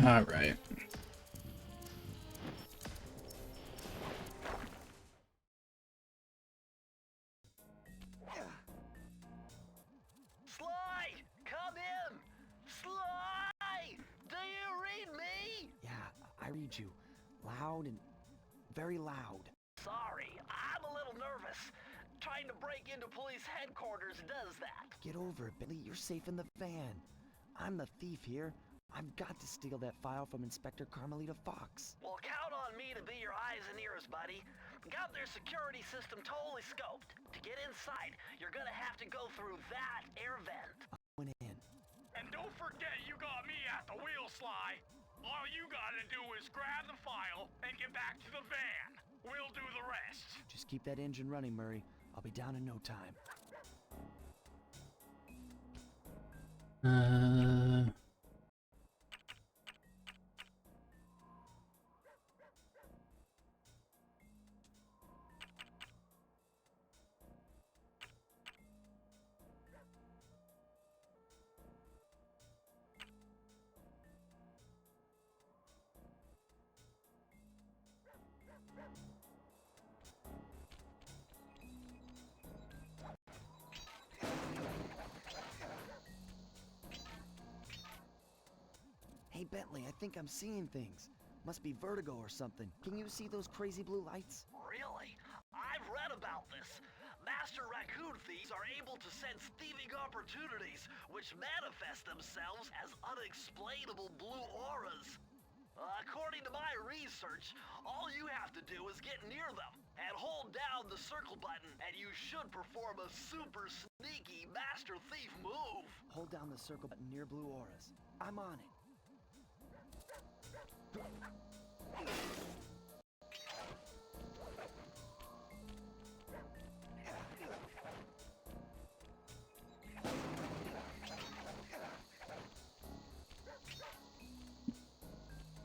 All right. Sly, come in. Sly, do you read me? Yeah, I read you. Loud and very loud. Sorry, I'm a little nervous. Trying to break into police headquarters does that. Get over it, Billy. You're safe in the van. I'm the thief here. I've got to steal that file from Inspector Carmelita Fox. Well, count on me to be your eyes and ears, buddy. Got their security system totally scoped. To get inside, you're gonna have to go through that air vent. I went in. And don't forget you got me at the wheel, Sly. All you gotta do is grab the file and get back to the van. We'll do the rest. Just keep that engine running, Murray. I'll be down in no time. Hey, Bentley, I think I'm seeing things. Must be vertigo or something. Can you see those crazy blue lights? Really? I've read about this. Master raccoon thieves are able to sense thieving opportunities, which manifest themselves as unexplainable blue auras. According to my research, all you have to do is get near them and hold down the circle button, and you should perform a super sneaky master thief move. Hold down the circle button near blue auras. I'm on it.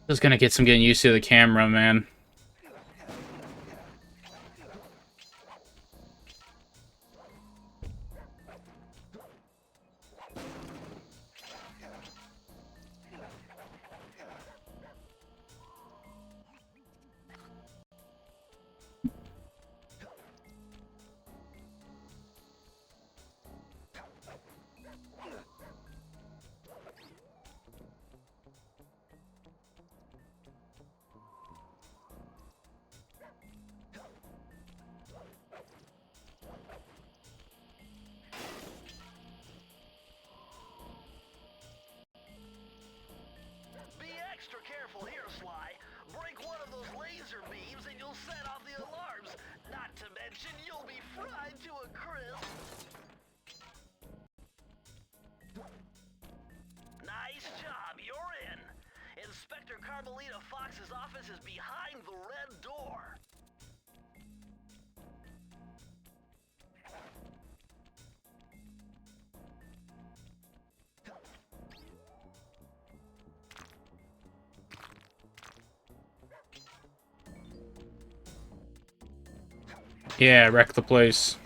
Just gonna get some getting used to the camera, man. Be extra careful here, Sly. Break one of those laser beams and you'll set off the alarms. Not to mention, you'll be fried to a crisp. Nice job, you're in. Inspector Carmelita Fox's office is behind the red door. Yeah, wreck the place.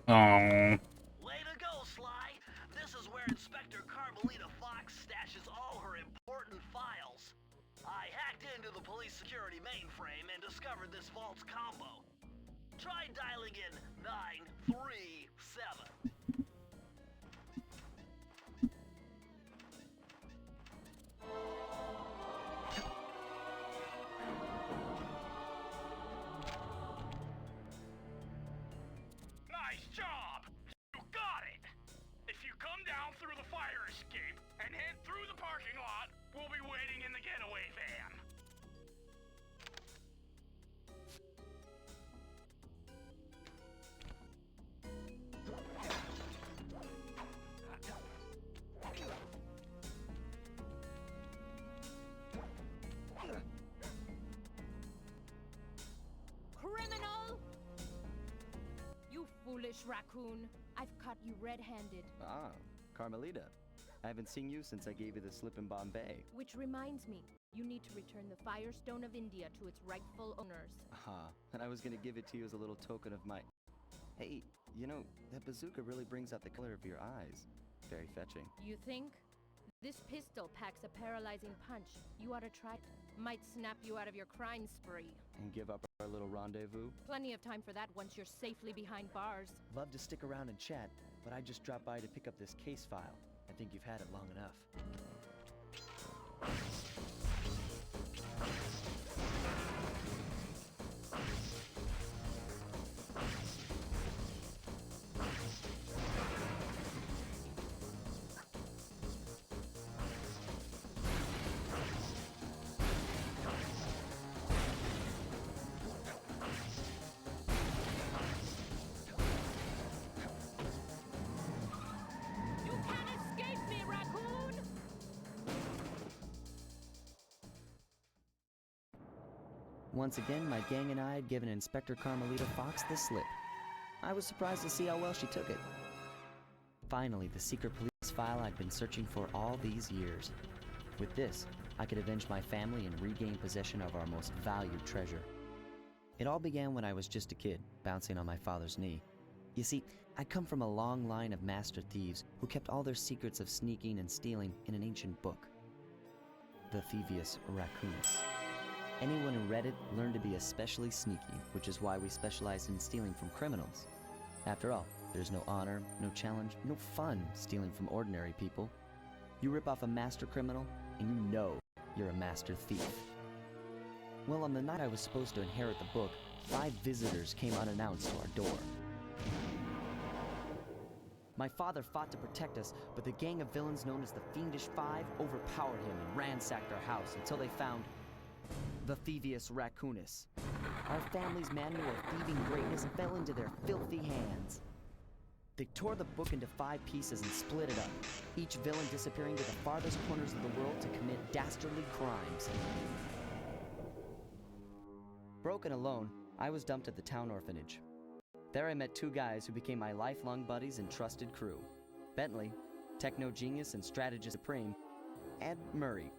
Oh. Way to go, Sly. This is where Inspector Carmelita Fox stashes all her important files. I hacked into the police security mainframe and discovered this vault's combo. Try dialing in 937. Nice job! You got it! If you come down through the fire escape and head through the parking lot, we'll be waiting in the getaway van. Criminal! You foolish raccoon. I've caught you red-handed. Ah, Carmelita. I haven't seen you since I gave you the slip in Bombay. Which reminds me, you need to return the Firestone of India to its rightful owners. And I was gonna give it to you as a little token of my... Hey, you know, that bazooka really brings out the color of your eyes. Very fetching. You think? This pistol packs a paralyzing punch. You ought to try it. Might snap you out of your crime spree. And give up our little rendezvous? Plenty of time for that once you're safely behind bars. Love to stick around and chat, but I just dropped by to pick up this case file. I think you've had it long enough. You can't escape me, Raccoon! Once again, my gang and I had given Inspector Carmelita Fox the slip. I was surprised to see how well she took it. Finally, the secret police file I'd been searching for all these years. With this, I could avenge my family and regain possession of our most valued treasure. It all began when I was just a kid, bouncing on my father's knee. You see, I come from a long line of master thieves who kept all their secrets of sneaking and stealing in an ancient book. The Thievius Raccoonus. Anyone who read it learned to be especially sneaky, which is why we specialize in stealing from criminals. After all, there's no honor, no challenge, no fun stealing from ordinary people. You rip off a master criminal, and you know you're a master thief. Well, on the night I was supposed to inherit the book, 5 visitors came unannounced to our door. My father fought to protect us, but the gang of villains known as the Fiendish Five overpowered him and ransacked our house until they found the Thievius Raccoonus. Our family's manual of thieving greatness fell into their filthy hands. They tore the book into 5 pieces and split it up, each villain disappearing to the farthest corners of the world to commit dastardly crimes. Broken alone, I was dumped at the town orphanage. There I met 2 guys who became my lifelong buddies and trusted crew. Bentley, techno genius and strategist supreme, and Murray,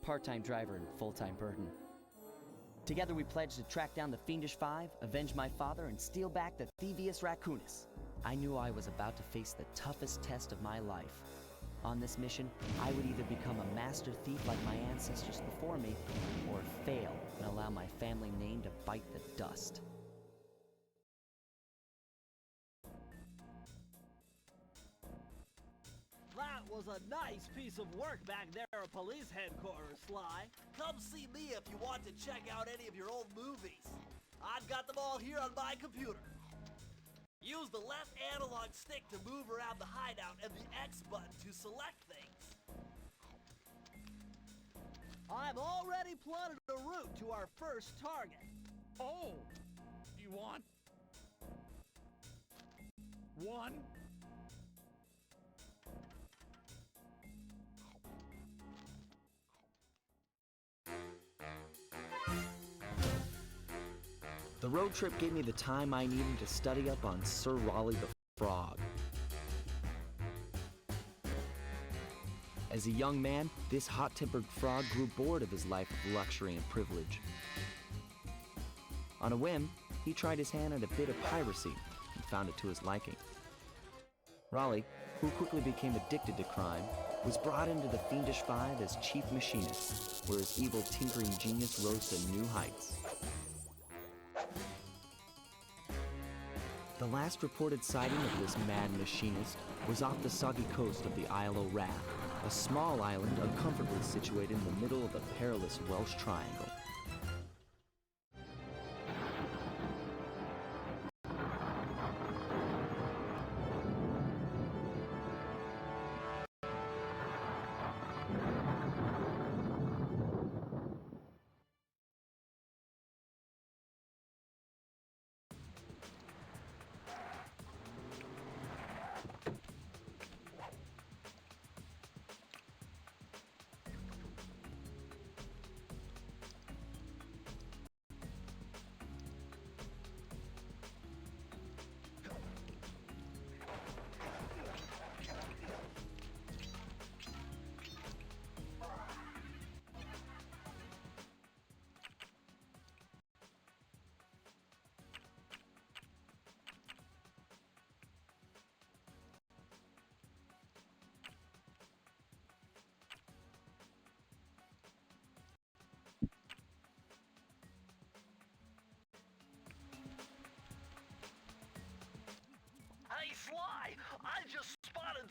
part-time driver and full-time burden. Together we pledged to track down the Fiendish Five, avenge my father, and steal back the Thievius Raccoonus. I knew I was about to face the toughest test of my life. On this mission, I would either become a master thief like my ancestors before me, or fail and allow my family name to bite the dust. That was a nice piece of work back there at police headquarters, Sly. Come see me if you want to check out any of your old movies. I've got them all here on my computer. Use the left analog stick to move around the hideout and the X button to select things. I've already plotted a route to our first target. Oh, you want one? The road trip gave me the time I needed to study up on Sir Raleigh the Frog. As a young man, this hot-tempered frog grew bored of his life of luxury and privilege. On a whim, he tried his hand at a bit of piracy and found it to his liking. Raleigh, who quickly became addicted to crime, was brought into the Fiendish Five as chief machinist, where his evil tinkering genius rose to new heights. The last reported sighting of this mad machinist was off the soggy coast of the Isle o' Wrath, a small island uncomfortably situated in the middle of the perilous Welsh Triangle.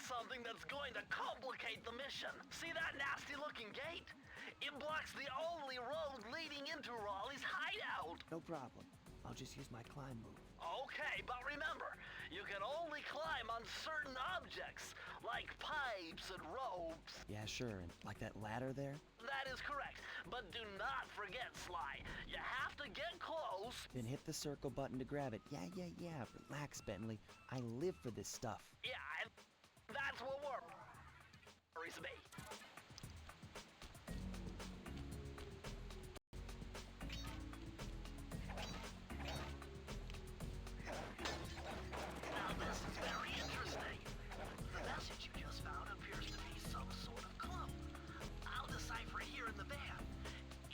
something that's going to complicate the mission. See that nasty-looking gate? It blocks the only road leading into Raleigh's hideout. No problem. I'll just use my climb move. Okay, but remember, you can only climb on certain objects, like pipes and ropes. Yeah, sure. And like that ladder there? That is correct, but do not forget, Sly. You have to get close. Then hit the circle button to grab it. Yeah. Relax, Bentley. I live for this stuff. Yeah, and that's what worries me. Now this is very interesting. The message you just found appears to be some sort of clue. I'll decipher it here in the van.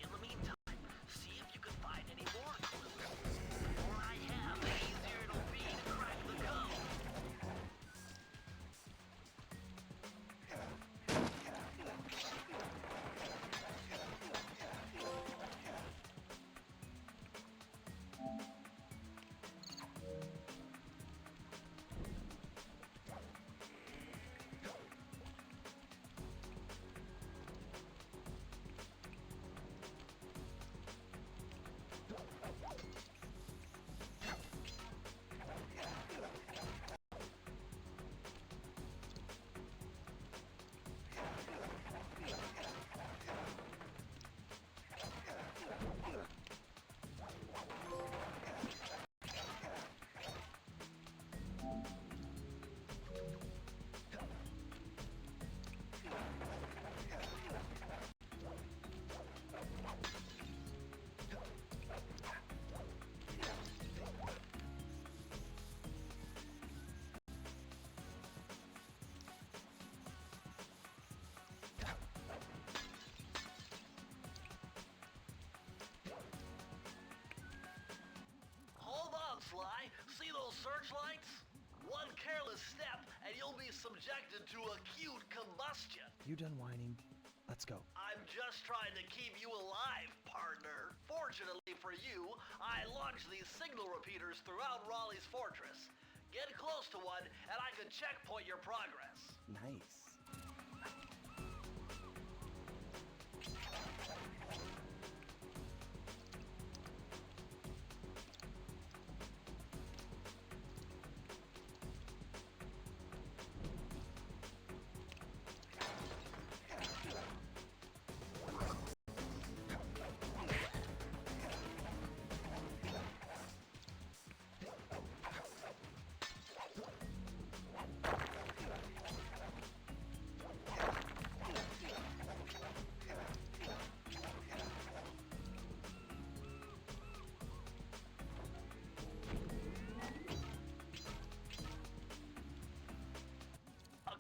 In the meantime, see if you can find any more clues. The more I have, the easier it'll be to crack the code. Hold on, Sly. See those searchlights? One careless step and you'll be subjected to acute combustion. You done whining? Let's go. I'm just trying to keep you alive, partner. Fortunately for you, I launched these signal repeaters throughout Raleigh's fortress. Get close to one and I can checkpoint your progress. Nice.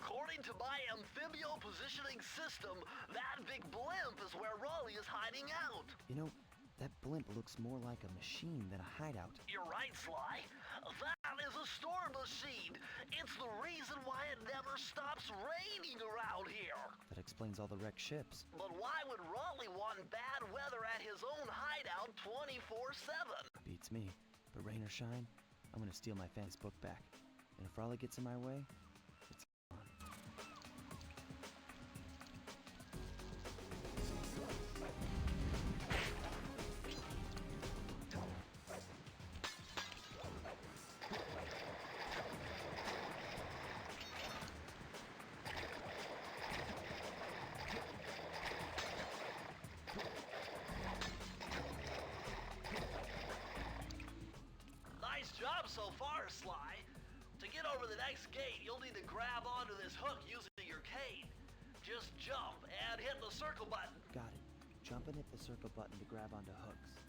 According to my amphibio positioning system, that big blimp is where Raleigh is hiding out. You know, that blimp looks more like a machine than a hideout. You're right, Sly. That is a storm machine. It's the reason why it never stops raining around here. That explains all the wrecked ships. But why would Raleigh want bad weather at his own hideout 24/7? Beats me. But rain or shine, I'm gonna steal my fan's book back. And if Raleigh gets in my way, it's on. Nice job so far, Sly. To get over the next gate, you'll need to grab onto this hook using your cane. Just jump and hit the circle button. Got it. Jump and hit the circle button to grab onto hooks.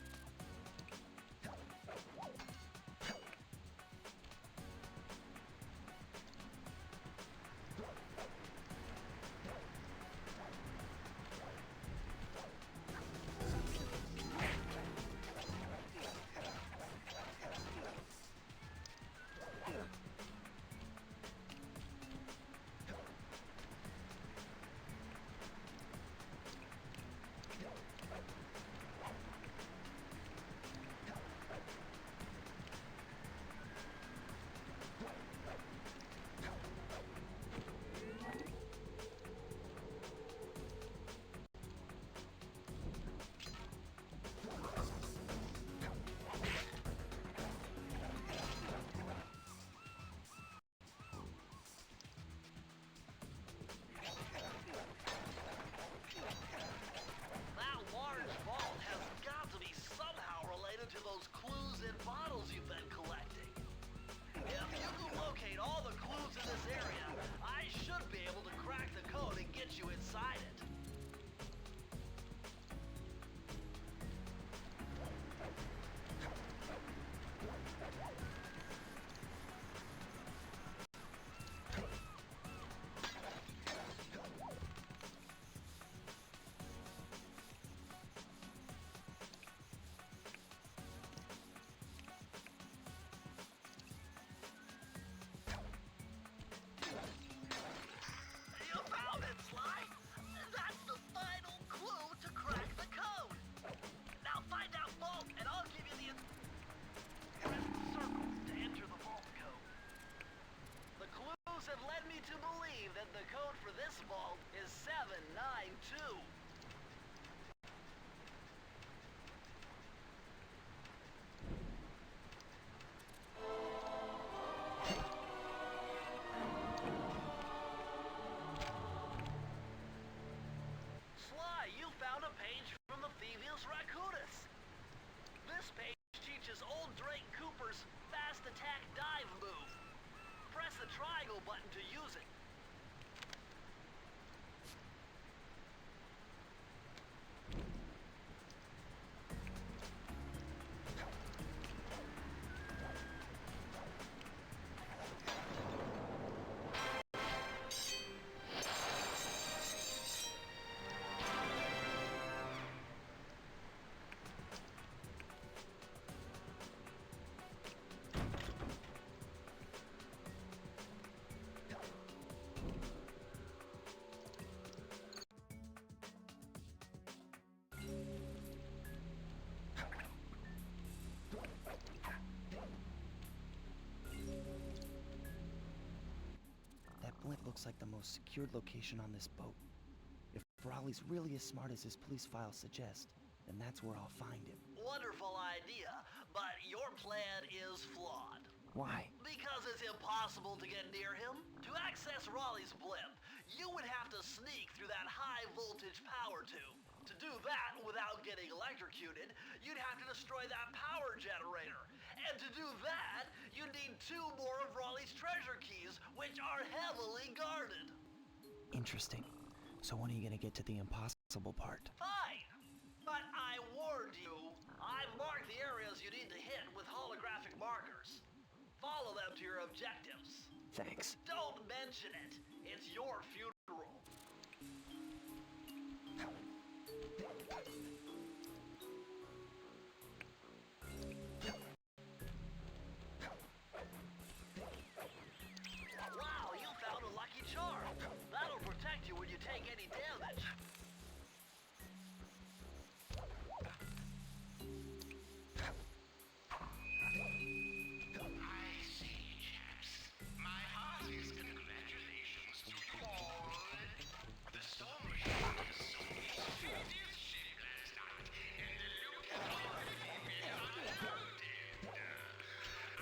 too. Sly, you found a page from the Thievius Raccoonus. This page teaches old Drake Cooper's fast attack dive move. Press the triangle button to use it. That blimp looks like the most secured location on this boat. If Raleigh's really as smart as his police files suggest, then that's where I'll find him. Wonderful idea, but your plan is flawed. Why? Because it's impossible to get near him. To access Raleigh's blimp, you would have to sneak through that high voltage power tube. To do that without getting electrocuted, you'd have to destroy that power generator. And to do that, you need 2 more of Raleigh's treasure keys, which are heavily guarded. Interesting. So when are you gonna get to the impossible part? Fine, but I warned you. I marked the areas you need to hit with holographic markers. Follow them to your objectives. Thanks. Don't mention it. It's your funeral. Wow, you found a lucky charm. That'll protect you when you take any damage. I see, chaps. My heartiest congratulations to you all. The storm machine has sold its 50th ship last night, and the loot has already been unloaded.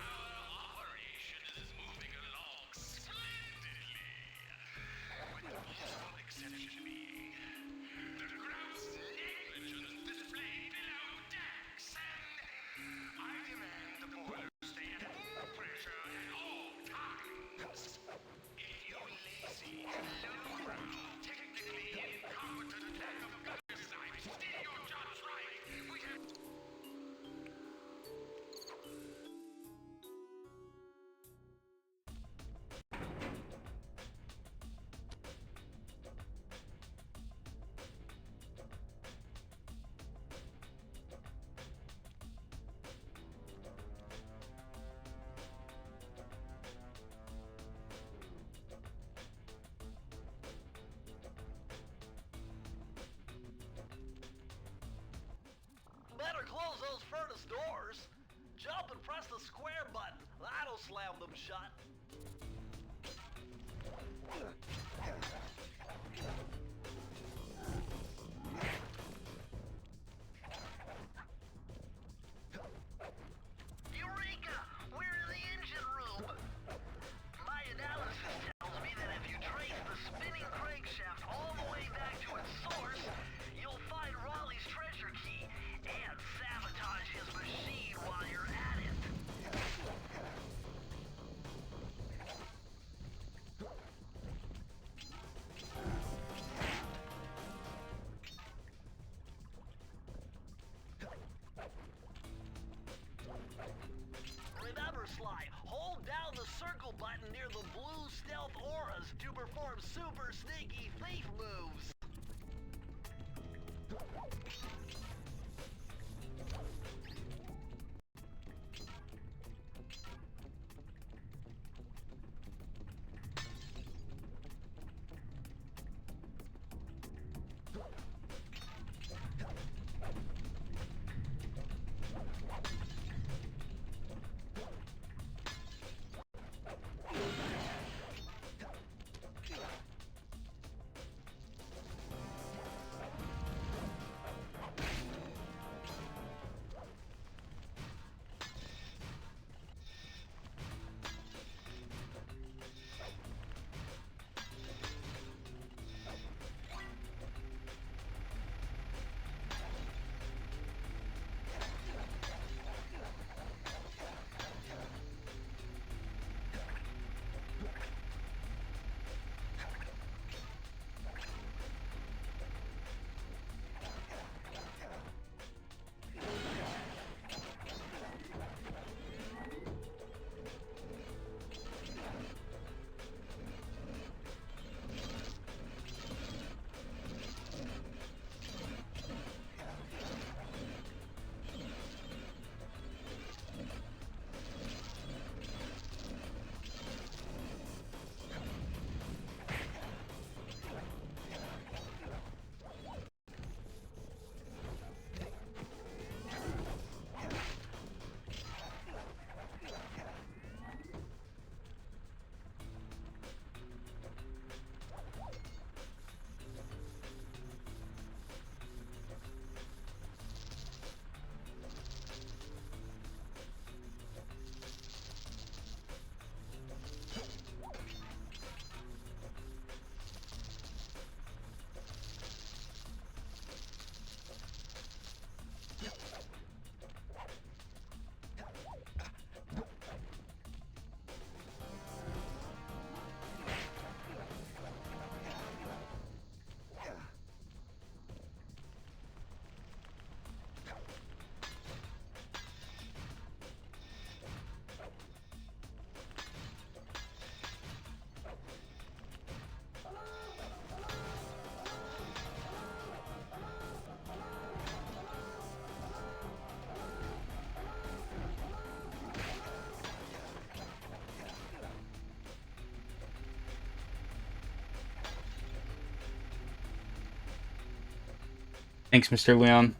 Our operation is moving along splendidly, with the possible exception being the gross negligence displayed below decks, and I demand the boilers stay at full pressure at all times. If you lazy, low-brow, technically incompetent lack of gutter-snipes did your jobs right, we have... Better close those furnace doors. Jump and press the square button. That'll slam them shut. Eureka! We're in the engine room. My analysis tells me that if you trace the spinning crankshaft all the way back to its source, you'll find Raleigh's treasure key and sabotage his machine while you're at it. Remember, Sly, hold down the circle button near the blue stealth auras to perform super sneaky thief moves. Thanks, Mr. Leon.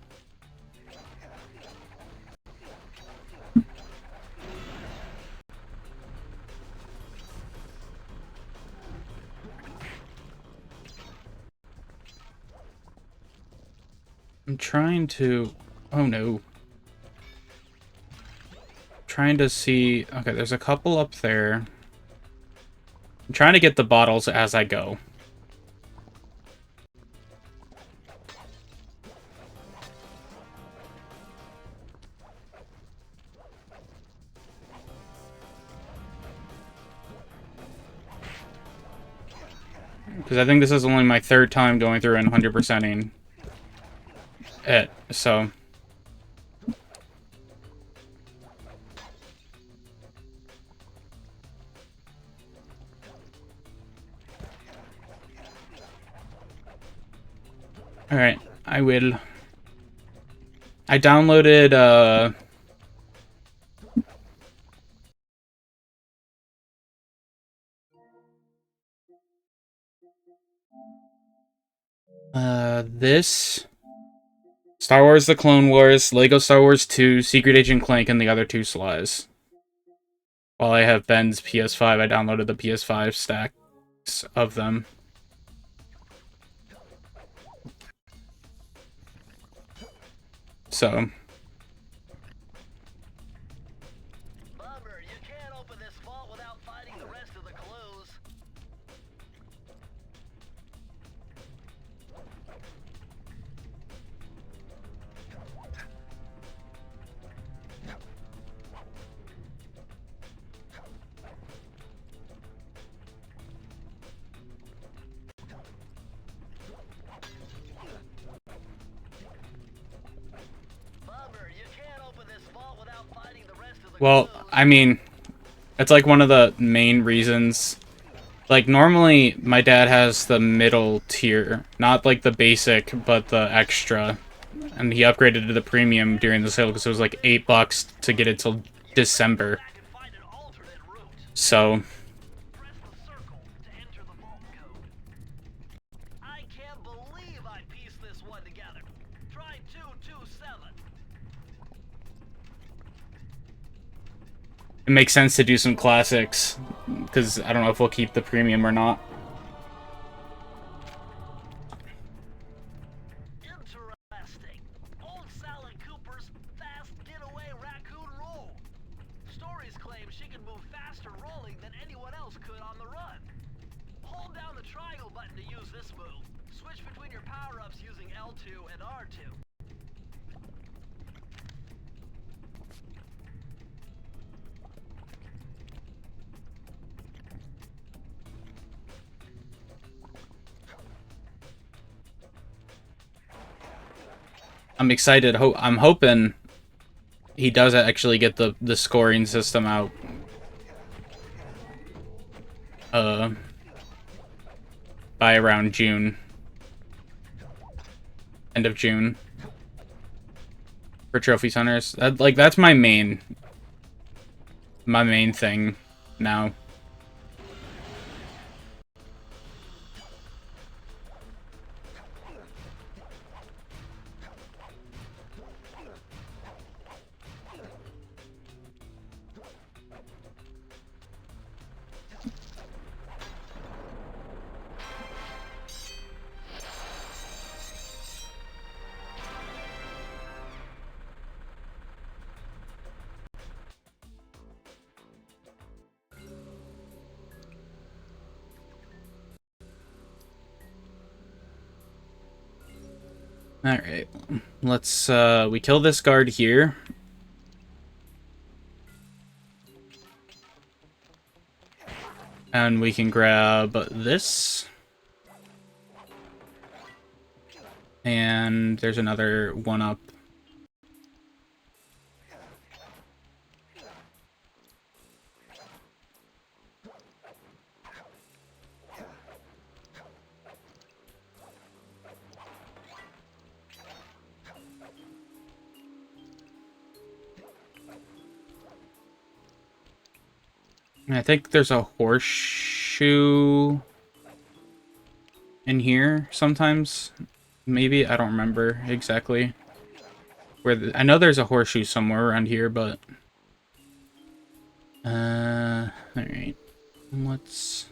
I'm trying to... Oh, no. Trying to see... Okay, there's a couple up there. I'm trying to get the bottles as I go. Because I think this is only my third time going through and 100%ing it, so... Alright, I will. I downloaded, this... Star Wars The Clone Wars, Lego Star Wars 2, Secret Agent Clank, and the other two slides. While I have Ben's PS5, I downloaded the PS5 stacks of them. So... Bummer, you can't open this vault without finding the rest of the clues. Bummer, you can't open this vault without finding the rest of the Well, clues. I mean, it's like one of the main reasons. Like, normally, my dad has the middle tier. Not like the basic, but the extra. And he upgraded to the premium during the sale because it was like $8 to get it till December. Back and find an alternate route. So, Press the circle to enter the vault code. I can't believe I pieced this one together. Try 227. it makes sense to do some classics. Because I don't know if we'll keep the premium or not. Interesting. Old Sally Cooper's fast getaway raccoon roll. Stories claim she can move faster rolling than anyone else could on the run. Hold down the triangle button to use this move. Switch between your power-ups using L2 and R2. I'm excited. I'm hoping he does actually get the scoring system out. By around June. End of June. For Trophy Hunters. That's my main thing now. Alright, let's, we kill this guard here. And we can grab this. And there's another one up. I think there's a horseshoe in here sometimes. maybe? I don't remember exactly. I know there's a horseshoe somewhere around here, but... alright. Let's...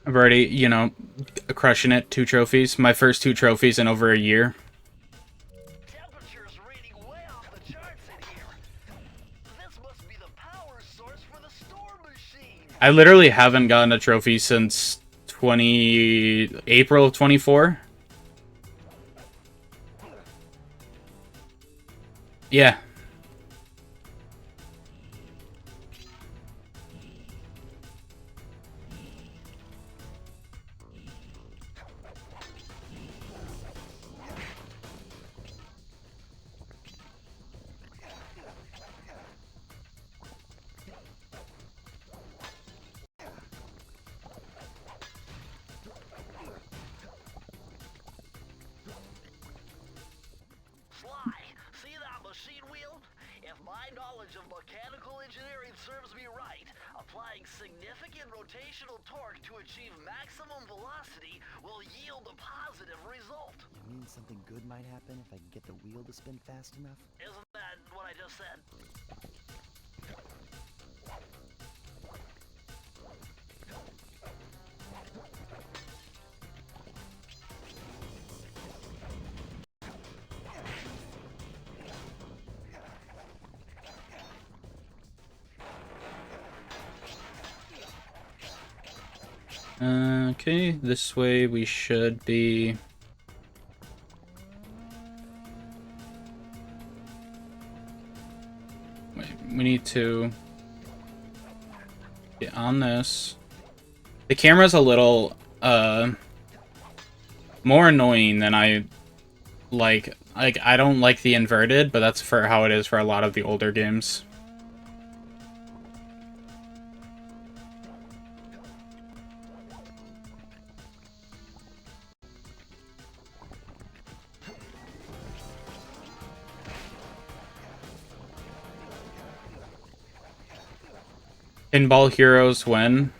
I've already, you know, crushing it. 2 trophies. My first 2 trophies in over a year. Temperature's reading way off the charts in here. This must be the power source for the storm machine. I literally haven't gotten a trophy since April of 24. Yeah. Sly, see that machine wheel? If my knowledge of mechanical engineering serves me right, applying significant rotational torque to achieve maximum velocity will yield a positive result. You mean something good might happen if I can get the wheel to spin fast enough? Isn't that what I just said? Okay, this way we should be... Wait, we need to get on this. The camera's a little, more annoying than I like. Like, I don't like the inverted, but that's for how it is for a lot of the older games. Pinball Heroes when?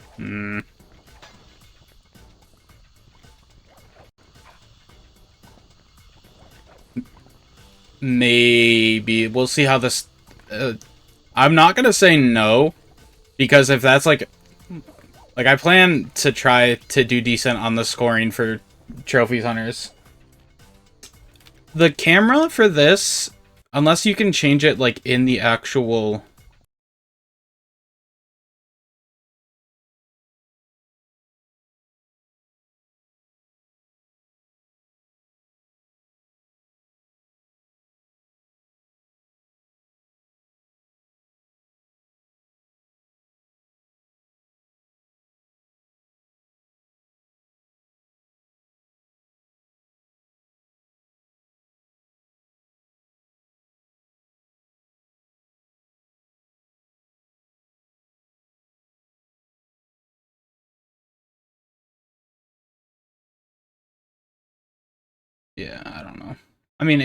Maybe. We'll see how this... I'm not gonna say no, because if that's like... Like, I plan to try to do decent on the scoring for Trophy Hunters. The camera for this, unless you can change it, like, in the actual... Yeah, I don't know. I mean,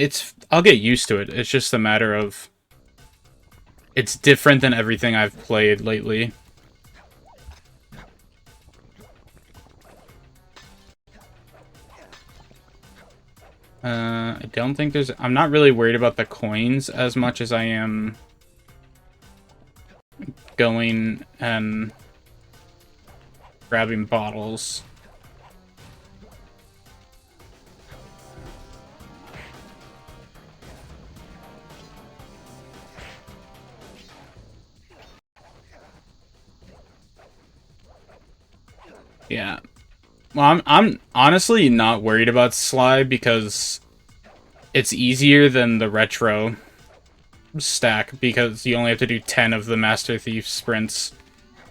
I'll get used to it. It's just a matter of... It's different than everything I've played lately. I don't think there's... I'm not really worried about the coins as much as I am going and grabbing bottles. Yeah. Well, I'm honestly not worried about Sly because it's easier than the retro stack because you only have to do 10 of the Master Thief sprints,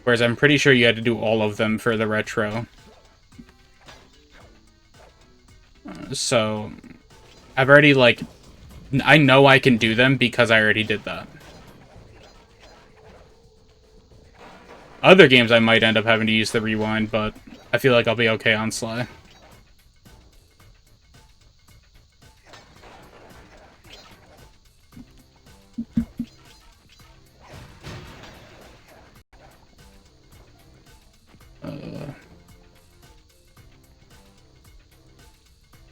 whereas I'm pretty sure you had to do all of them for the retro. So, I've already, like, I know I can do them because I already did that. Other games I might end up having to use the rewind, but I feel like I'll be okay on Sly.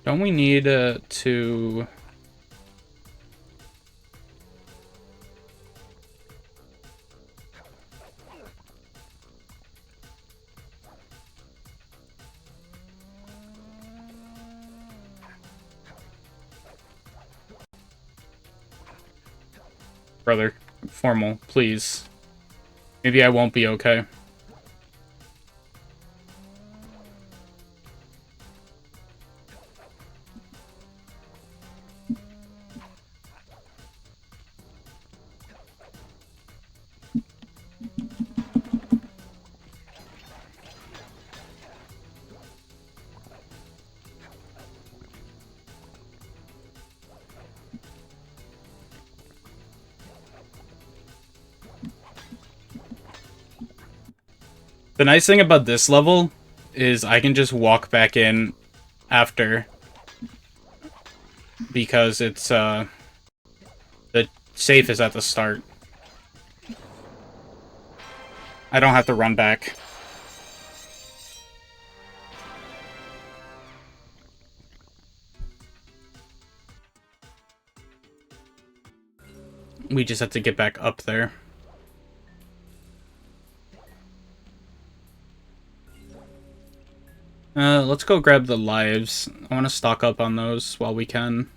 Don't we need to... Brother, formal, please. Maybe I won't be okay. The nice thing about this level is I can just walk back in after, because it's the safe is at the start. I don't have to run back. We just have to get back up there. Let's go grab the lives. I want to stock up on those while we can.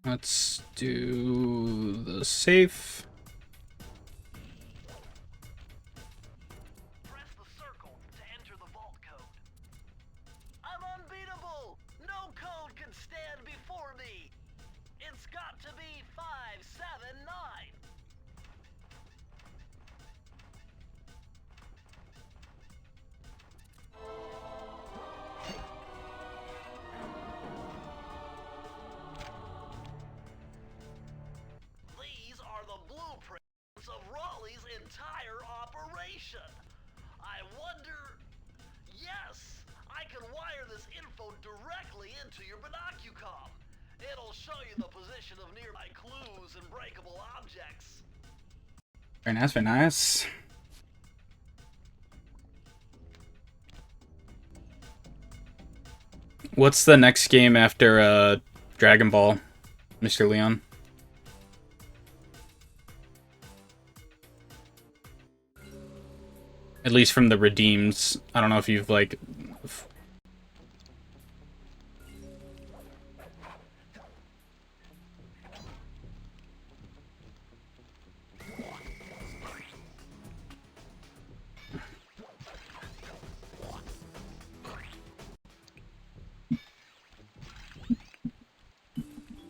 Let's do the safe. Press the circle to enter the vault code. I'm unbeatable! No code can stand before me! It's got to be 579! These are the blueprints of Raleigh's entire operation. I wonder... Yes! I can wire this info directly into your binocucom. It'll show you the position of nearby clues and breakable objects. Very nice, very nice. What's the next game after Dragon Ball, Mr. Leon? At least from the redeems. I don't know if you've like...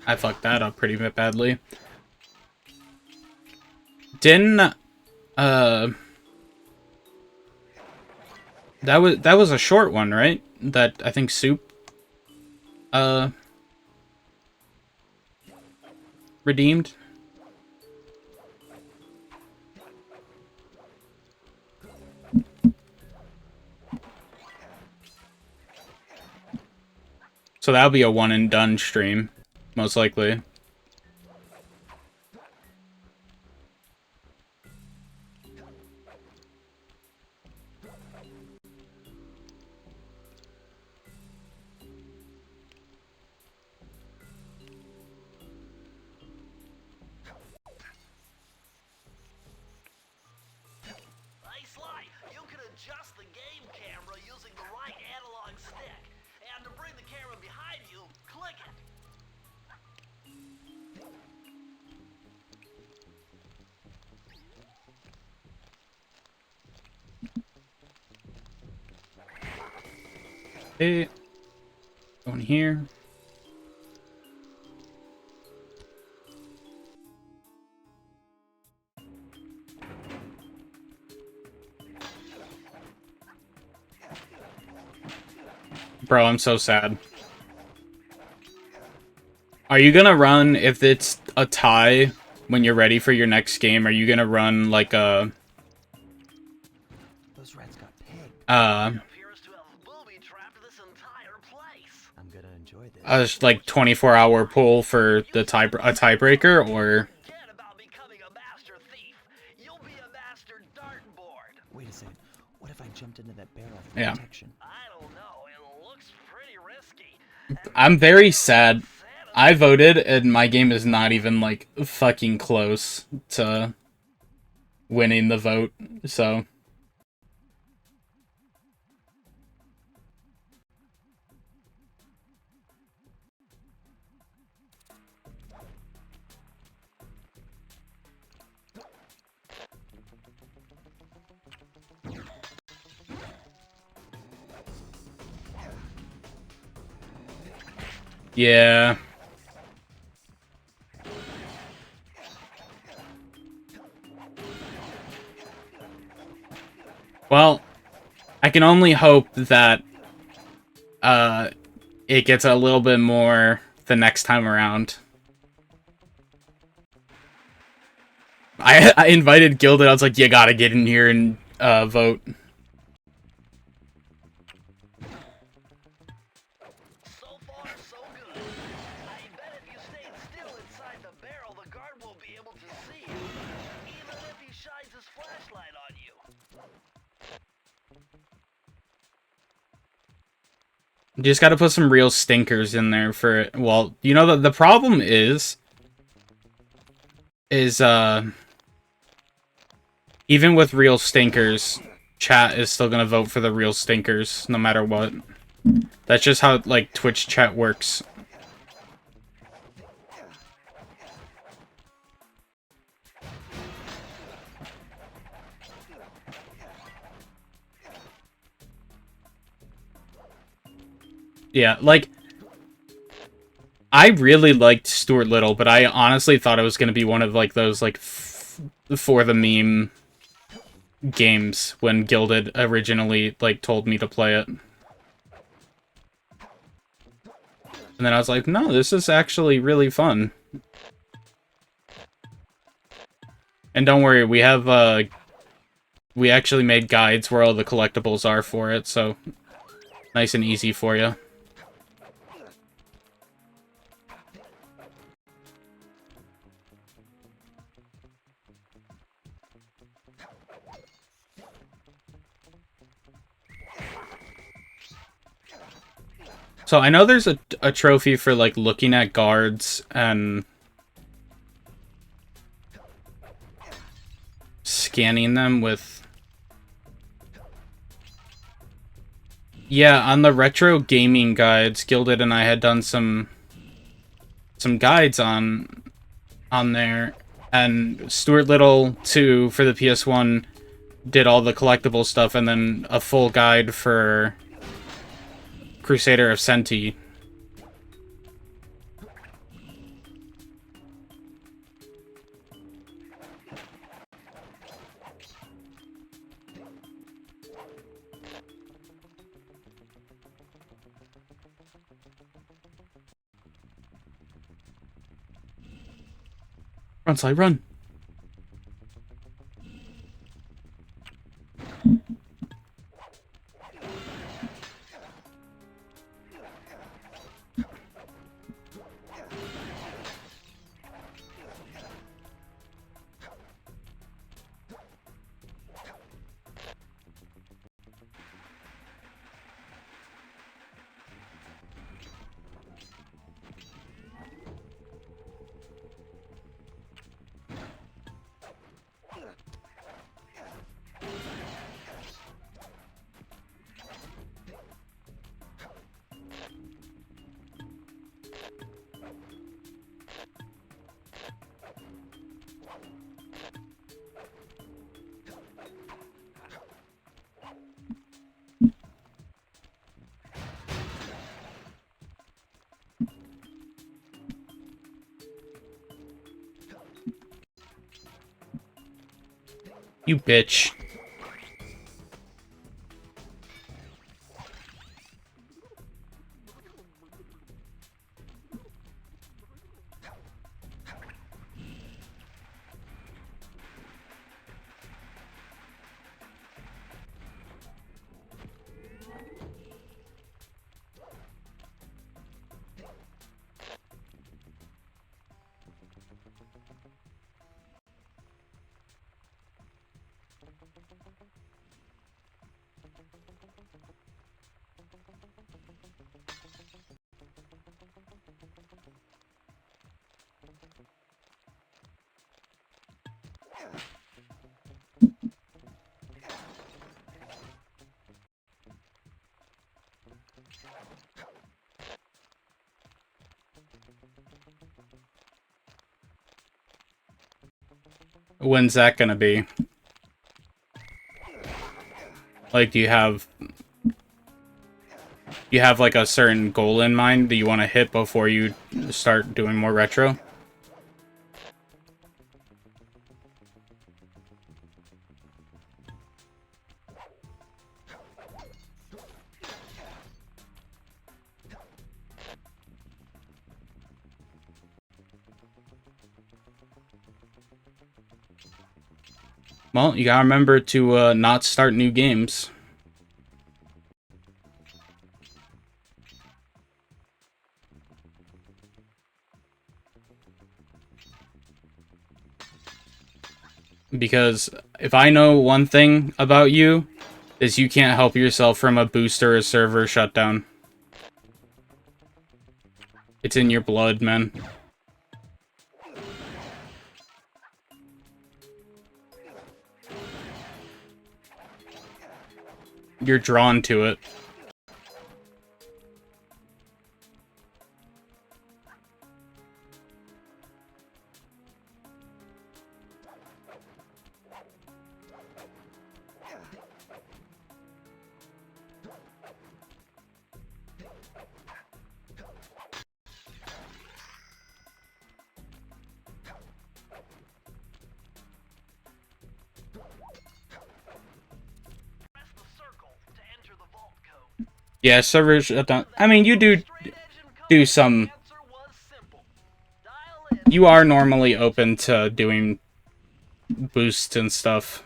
I fucked that up pretty badly. Didn't that was a short one, right? That I think Soup redeemed. So that'll be a one and done stream, most likely. Hey Sly, you can adjust the game camera using the right analog stick. And to bring the camera behind you, click it. Okay. Going here. Bro, I'm so sad. Are you gonna run, if it's a tie, when you're ready for your next game, are you gonna run, like, a... Those rats got pegged. Appears to have booby-trapped this entire place. I'm gonna enjoy this. like, 24-hour pull for the a tiebreaker, or... Forget about becoming a master thief. You'll be a master dartboard. Wait a second. What if I jumped into that barrel for Yeah. protection? I don't know. It looks pretty risky. I'm very sad. I voted, and my game is not even, like, fucking close to winning the vote, so... Yeah. Well, I can only hope that it gets a little bit more the next time around. I invited Gilded. I was like, you gotta get in here and vote. So far, so good. I bet if you stayed still inside the barrel, the guard won't be able to see you, even if he shines his flashlight on you. You just gotta put some real stinkers in there for it. Well, you know, the problem is even with real stinkers, chat is still gonna vote for the real stinkers, no matter what. That's just how, like, Twitch chat works. Yeah, like, I really liked Stuart Little, but I honestly thought it was gonna be one of, like, those, like, for the meme games when Gilded originally, like, told me to play it. And then I was like, no, this is actually really fun. And don't worry, we have, we actually made guides where all the collectibles are for it, so nice and easy for you. So I know there's a trophy for, like, looking at guards and scanning them with... Yeah, on the retro gaming guides, Gilded and I had done some guides on there, and Stuart Little, too, for the PS1, did all the collectible stuff, and then a full guide for Crusader of Senti. Run, Sly, run! You bitch. When's that gonna be? Like, do you have like a certain goal in mind that you want to hit before you start doing more retro? Well, you gotta remember to not start new games. Because if I know one thing about you, is you can't help yourself from a boost or a server shutdown. It's in your blood, man. You're drawn to it. Press the circle to enter the vault code. Yeah, server shutdown. I mean, you do some. Answer was simple. Dial in. You are normally open to doing boosts and stuff.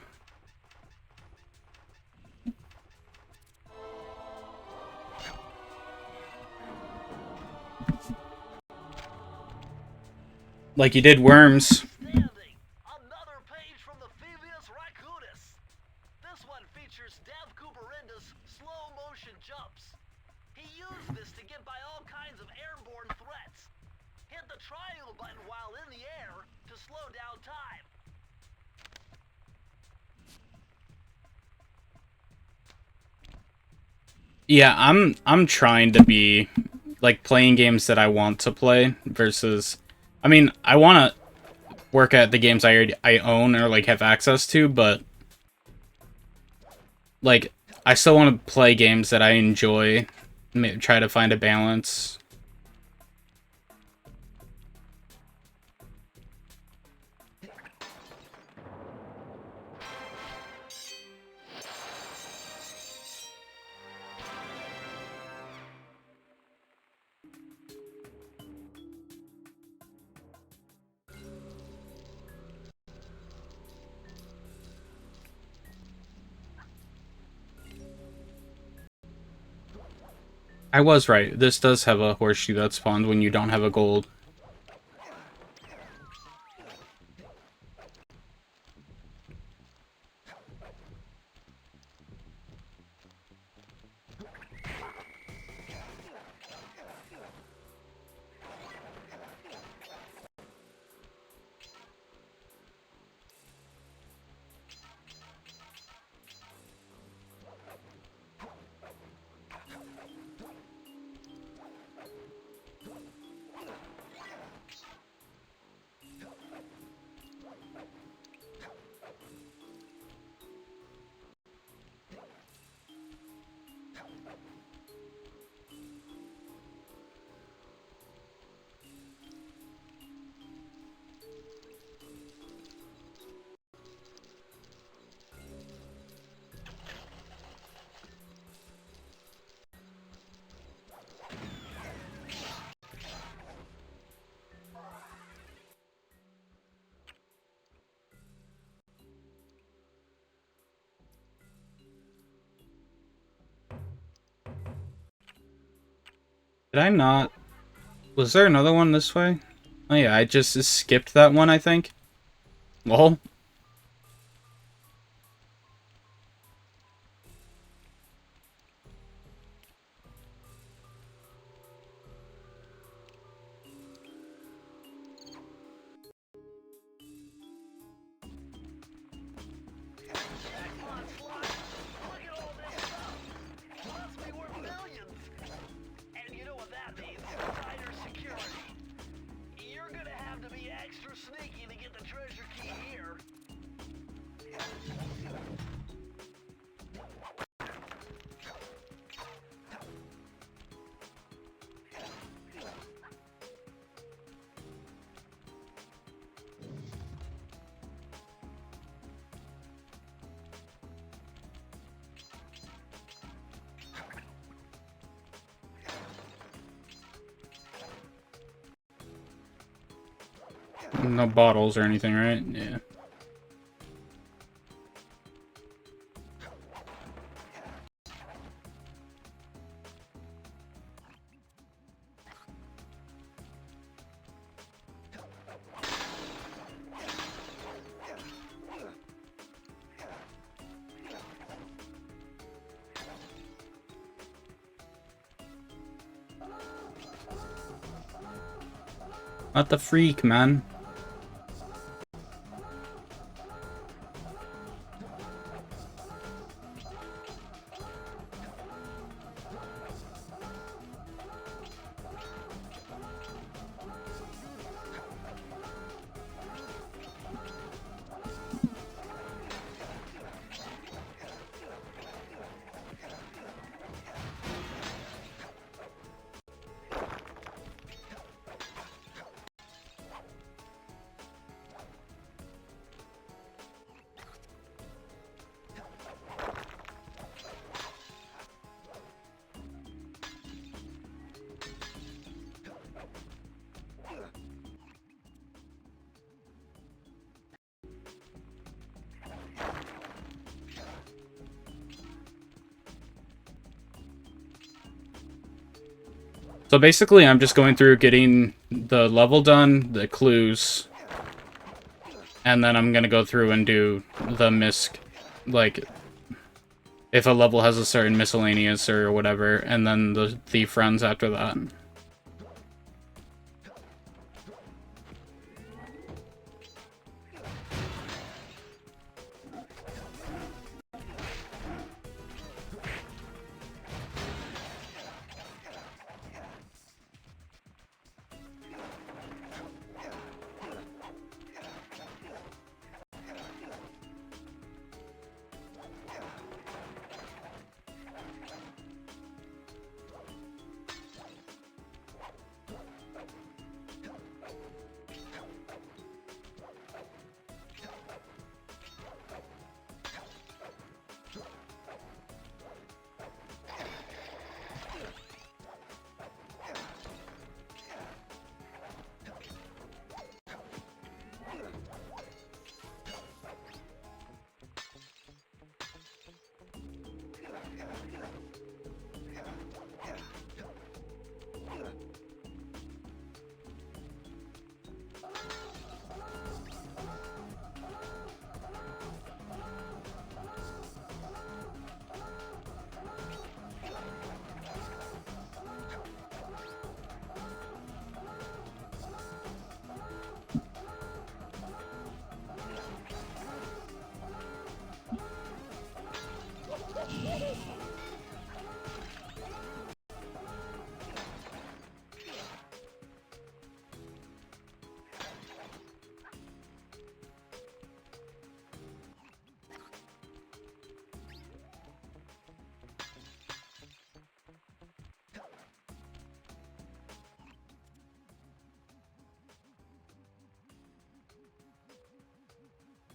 Like you did Worms. Outstanding. Another page from the Thievius Raccoonus. This one features Dev Cooperenda's slow motion jumps. He used this to get by all kinds of airborne threats. Hit the triangle button while in the air to slow down time. Yeah, I'm trying to be like playing games that I want to play versus I mean, I want to work at the games I own or like have access to, but like I still want to play games that I enjoy, try to find a balance. I was right. This does have a horseshoe that spawned when you don't have a gold. Did I not? Was there another one this way? Oh yeah, I just skipped that one, I think. Lol. Come on, Sly. Look at all this stuff. Must be worth millions. And you know what that means? Tighter security. You're gonna have to be extra sneaky to get the treasure key here. No bottles or anything, right? Yeah. What the freak, man? So basically, I'm just going through getting the level done, the clues, and then I'm gonna go through and do the misc, like, if a level has a certain miscellaneous or whatever, and then the thief runs after that.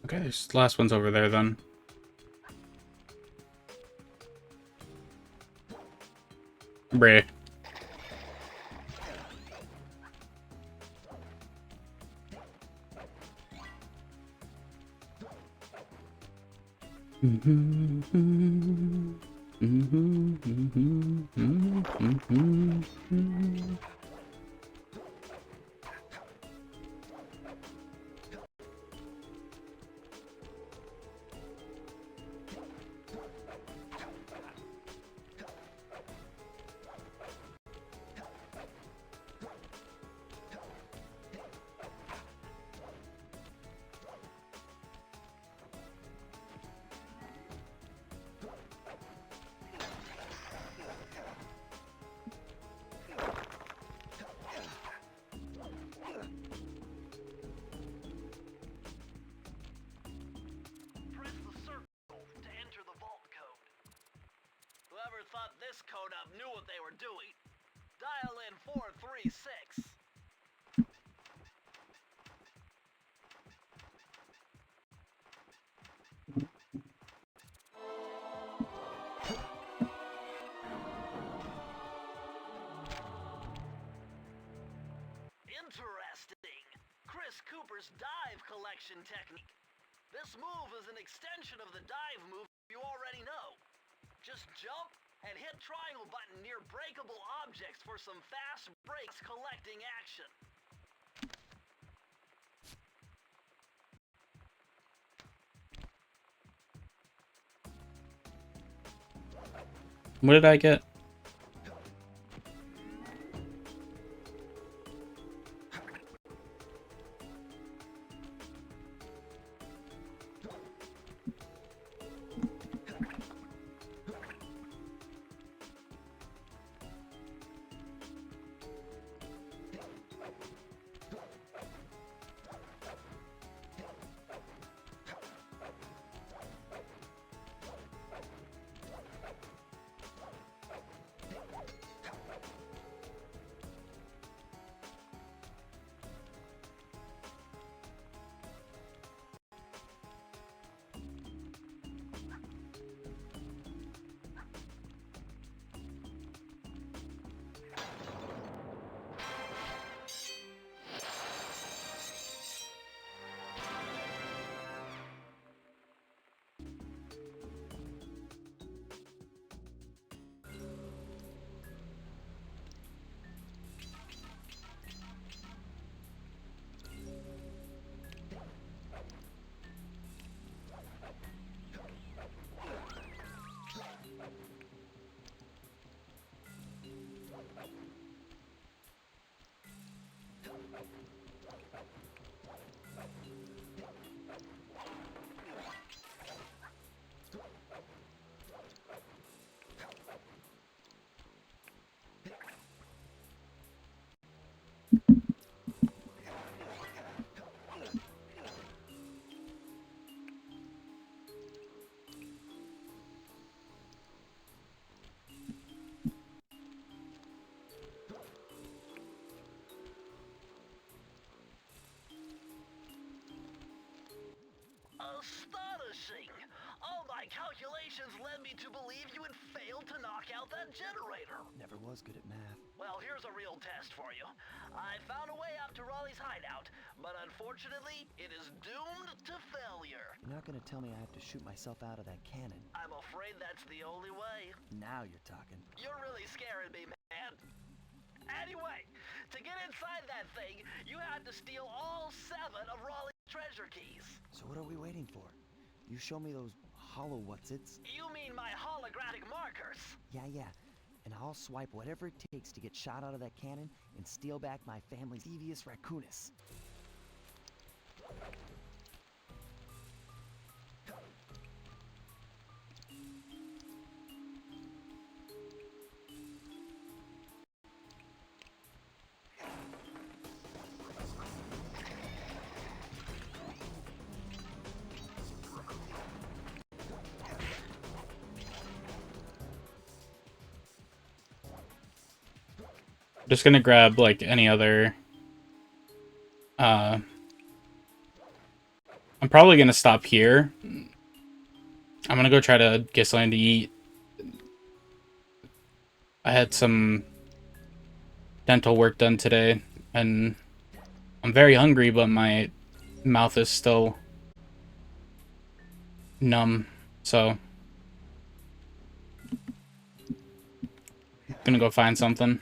Okay, this last one's over there then. Bruh. Press the circle to enter the vault code. Whoever thought this code up knew what they were doing. Dial in 436. Interesting. Chris Cooper's dive collection technique. This move is an extension of the dive move you already know. Just jump and hit triangle button near breakable objects for some fast breaks collecting action. What did I get? Astonishing! All my calculations led me to believe you had failed to knock out that generator. Never was good at math. Well, here's a real test for you. I found a way up to Raleigh's hideout, but unfortunately, it is doomed to failure. You're not gonna tell me I have to shoot myself out of that cannon. I'm afraid that's the only way. Now you're talking. You're really scaring me, man. Anyway, to get inside that thing, you had to steal all 7 of Raleigh's treasure keys. So what are we waiting for? You show me those hollow what's-its? You mean my holographic markers? Yeah. And I'll swipe whatever it takes to get shot out of that cannon and steal back my family's Thievius Raccoonus. Just gonna grab like any other. I'm probably gonna stop here. I'm gonna go try to get something to eat. I had some dental work done today, and I'm very hungry, but my mouth is still numb. So Gonna go find something.